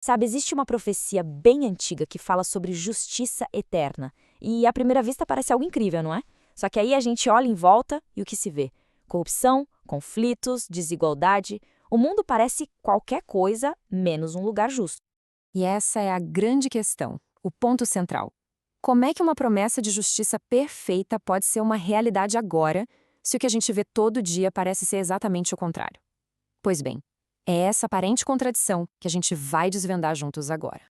Sabe, existe uma profecia bem antiga que fala sobre justiça eterna. E à primeira vista parece algo incrível, não é? Só que aí a gente olha em volta e o que se vê? Corrupção, conflitos, desigualdade. O mundo parece qualquer coisa menos um lugar justo. E essa é a grande questão, o ponto central. Como é que uma promessa de justiça perfeita pode ser uma realidade agora, se o que a gente vê todo dia parece ser exatamente o contrário? Pois bem, é essa aparente contradição que a gente vai desvendar juntos agora.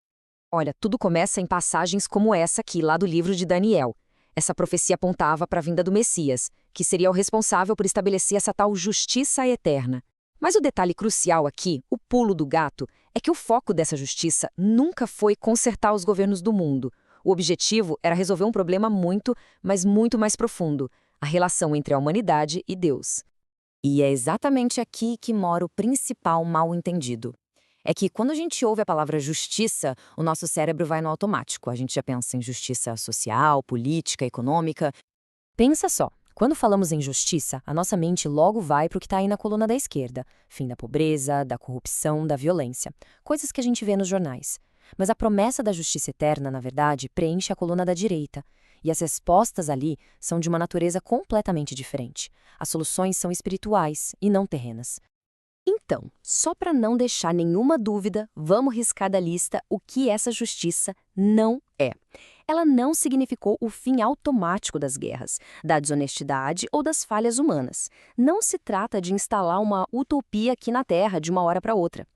Olha, tudo começa em passagens como essa aqui, lá do livro de Daniel. Essa profecia apontava para a vinda do Messias, que seria o responsável por estabelecer essa tal justiça eterna. Mas o detalhe crucial aqui, o pulo do gato, é que o foco dessa justiça nunca foi consertar os governos do mundo. O objetivo era resolver um problema muito, mas muito mais profundo: a relação entre a humanidade e Deus. E é exatamente aqui que mora o principal mal-entendido. É que quando a gente ouve a palavra justiça, o nosso cérebro vai no automático. A gente já pensa em justiça social, política, econômica. Pensa só, quando falamos em justiça, a nossa mente logo vai para o que está aí na coluna da esquerda. Fim da pobreza, da corrupção, da violência. Coisas que a gente vê nos jornais. Mas a promessa da justiça eterna, na verdade, preenche a coluna da direita. E as respostas ali são de uma natureza completamente diferente. As soluções são espirituais e não terrenas. Então, só para não deixar nenhuma dúvida, vamos riscar da lista o que essa justiça não é. Ela não significou o fim automático das guerras, da desonestidade ou das falhas humanas. Não se trata de instalar uma utopia aqui na Terra de uma hora para outra.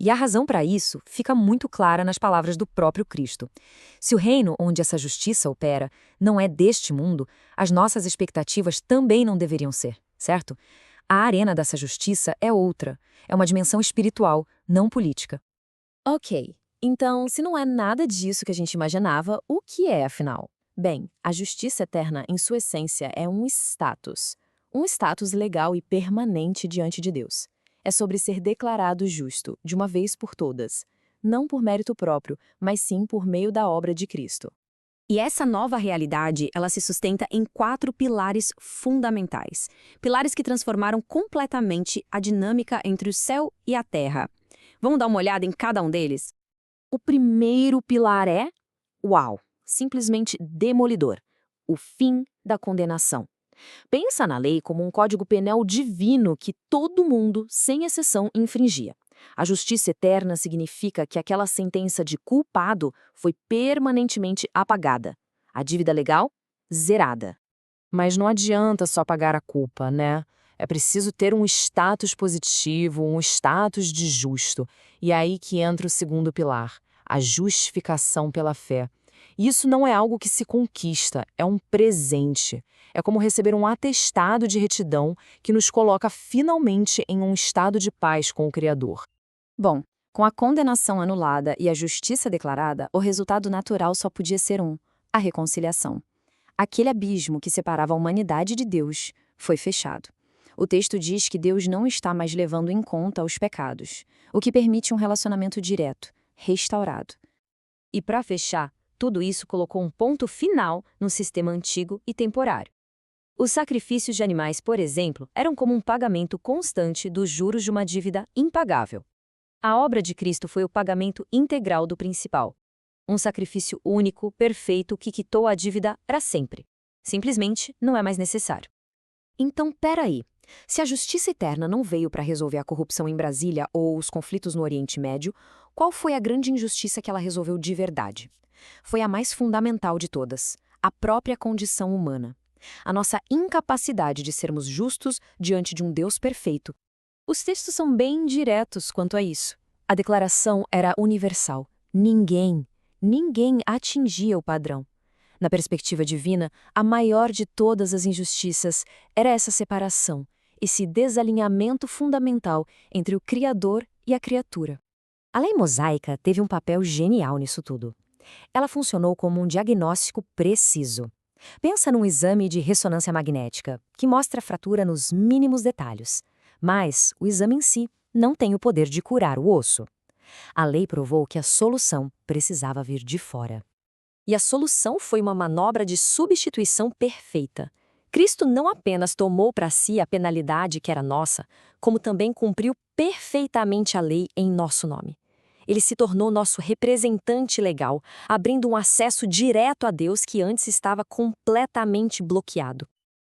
E a razão para isso fica muito clara nas palavras do próprio Cristo. Se o reino onde essa justiça opera não é deste mundo, as nossas expectativas também não deveriam ser, certo? A arena dessa justiça é outra, é uma dimensão espiritual, não política. Ok, então, se não é nada disso que a gente imaginava, o que é, afinal? Bem, a justiça eterna, em sua essência, é um status. Um status legal e permanente diante de Deus. É sobre ser declarado justo, de uma vez por todas. Não por mérito próprio, mas sim por meio da obra de Cristo. E essa nova realidade, ela se sustenta em 4 pilares fundamentais. Pilares que transformaram completamente a dinâmica entre o céu e a terra. Vamos dar uma olhada em cada um deles? O primeiro pilar é, uau, simplesmente demolidor: o fim da condenação. Pensa na lei como um código penal divino que todo mundo, sem exceção, infringia. A justiça eterna significa que aquela sentença de culpado foi permanentemente apagada. A dívida legal, zerada. Mas não adianta só pagar a culpa, né? É preciso ter um status positivo, um status de justo. E é aí que entra o segundo pilar, a justificação pela fé. Isso não é algo que se conquista, é um presente. É como receber um atestado de retidão que nos coloca finalmente em um estado de paz com o Criador. Bom, com a condenação anulada e a justiça declarada, o resultado natural só podia ser a reconciliação. Aquele abismo que separava a humanidade de Deus foi fechado. O texto diz que Deus não está mais levando em conta os pecados, o que permite um relacionamento direto, restaurado. E para fechar, tudo isso colocou um ponto final no sistema antigo e temporário. Os sacrifícios de animais, por exemplo, eram como um pagamento constante dos juros de uma dívida impagável. A obra de Cristo foi o pagamento integral do principal. Um sacrifício único, perfeito, que quitou a dívida para sempre. Simplesmente não é mais necessário. Então, peraí. Se a justiça eterna não veio para resolver a corrupção em Brasília ou os conflitos no Oriente Médio, qual foi a grande injustiça que ela resolveu de verdade? Foi a mais fundamental de todas, a própria condição humana. A nossa incapacidade de sermos justos diante de um Deus perfeito. Os textos são bem diretos quanto a isso. A declaração era universal. Ninguém atingia o padrão. Na perspectiva divina, a maior de todas as injustiças era essa separação, esse desalinhamento fundamental entre o Criador e a criatura. A lei mosaica teve um papel genial nisso tudo. Ela funcionou como um diagnóstico preciso. Pensa num exame de ressonância magnética, que mostra a fratura nos mínimos detalhes. Mas o exame em si não tem o poder de curar o osso. A lei provou que a solução precisava vir de fora. E a solução foi uma manobra de substituição perfeita. Cristo não apenas tomou para si a penalidade que era nossa, como também cumpriu perfeitamente a lei em nosso nome. Ele se tornou nosso representante legal, abrindo um acesso direto a Deus que antes estava completamente bloqueado.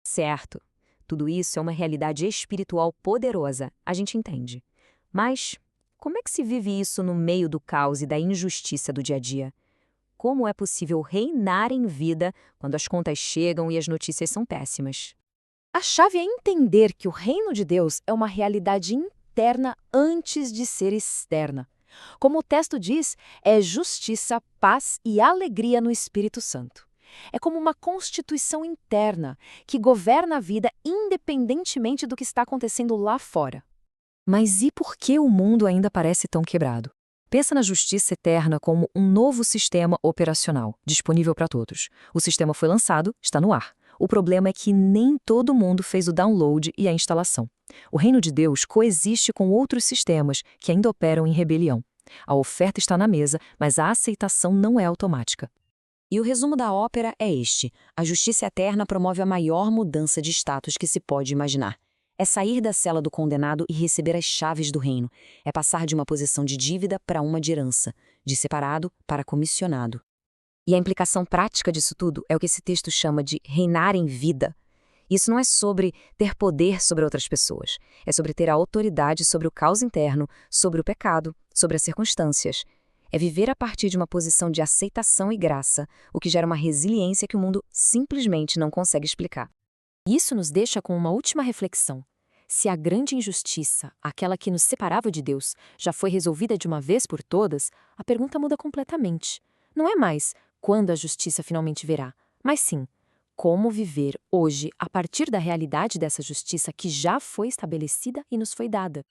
Certo. Tudo isso é uma realidade espiritual poderosa, a gente entende. Mas como é que se vive isso no meio do caos e da injustiça do dia a dia? Como é possível reinar em vida quando as contas chegam e as notícias são péssimas? A chave é entender que o reino de Deus é uma realidade interna antes de ser externa. Como o texto diz, é justiça, paz e alegria no Espírito Santo. É como uma constituição interna que governa a vida independentemente do que está acontecendo lá fora. Mas e por que o mundo ainda parece tão quebrado? Pensa na justiça eterna como um novo sistema operacional, disponível para todos. O sistema foi lançado, está no ar. O problema é que nem todo mundo fez o download e a instalação. O reino de Deus coexiste com outros sistemas que ainda operam em rebelião. A oferta está na mesa, mas a aceitação não é automática. E o resumo da ópera é este: a justiça eterna promove a maior mudança de status que se pode imaginar. É sair da cela do condenado e receber as chaves do reino. É passar de uma posição de dívida para uma de herança, de separado para comissionado. E a implicação prática disso tudo é o que esse texto chama de reinar em vida. Isso não é sobre ter poder sobre outras pessoas. É sobre ter a autoridade sobre o caos interno, sobre o pecado, sobre as circunstâncias. É viver a partir de uma posição de aceitação e graça, o que gera uma resiliência que o mundo simplesmente não consegue explicar. Isso nos deixa com uma última reflexão. Se a grande injustiça, aquela que nos separava de Deus, já foi resolvida de uma vez por todas, a pergunta muda completamente. Não é mais quando a justiça finalmente virá, mas sim como viver hoje a partir da realidade dessa justiça que já foi estabelecida e nos foi dada.